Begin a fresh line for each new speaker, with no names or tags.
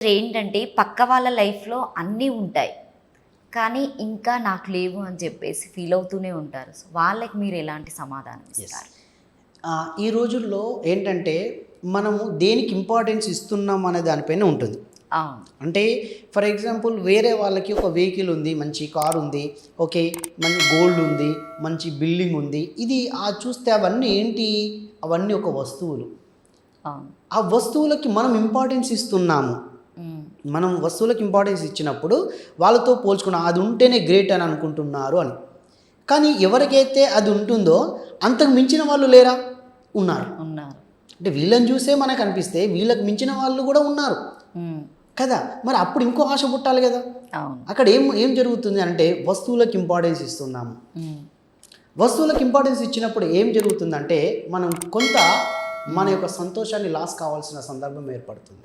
ఏంటంటే పక్క వాళ్ళ లైఫ్‌లో అన్నీ ఉంటాయి. కానీ ఇంకా నాకు లేవు అని చెప్పేసి ఫీల్ అవుతూనే ఉంటారు. సో, వాళ్ళకి మీరు ఎలాంటి సమాధానం
యెస్.
ఇస్తారు?
ఈ రోజుల్లో ఏంటంటే, మనము దేనికి ఇంపార్టెన్స్ ఇస్తున్నాం అనే దానిపైన ఉంటుంది.
అవును.
అంటే ఫర్ ఎగ్జాంపుల్ వేరే వాళ్ళకి ఒక వెహికల్ ఉంది, మంచి కార్ ఉంది, ఓకే, మంచి గోల్డ్ ఉంది, మంచి బిల్డింగ్ ఉంది. ఇది చూస్తే అవన్నీ ఏంటి? అవన్నీ ఒక వస్తువులు.
అవును.
ఆ వస్తువులకి మనం ఇంపార్టెన్స్ ఇస్తున్నాము.
హ్మ్.
మనం వస్తువులకు ఇంపార్టెన్స్ ఇచ్చినప్పుడు వాళ్ళతో పోల్చుకున్నాం, అది ఉంటేనే గ్రేట్ అని అనుకుంటున్నారు అని. కానీ ఎవరికైతే అది ఉంటుందో అంతకు మించిన వాళ్ళు లేరా? ఉన్నారు.
ఉన్నారు.
అంటే వీళ్ళని చూసే మనకు అనిపిస్తే వీళ్ళకి మించిన వాళ్ళు కూడా ఉన్నారు
హ్మ్.
కదా. మరి అప్పుడు ఇంకో ఆశ పుట్టాలి కదా.
అవును.
అక్కడ ఏం ఏం జరుగుతుంది అంటే వస్తువులకు ఇంపార్టెన్స్ ఇస్తున్నాము.
హ్మ్.
వస్తువులకు ఇంపార్టెన్స్ ఇచ్చినప్పుడు ఏం జరుగుతుందంటే మనం కొంత మన యొక్క సంతోషాన్ని లాస్ కావాల్సిన సందర్భం ఏర్పడుతుంది.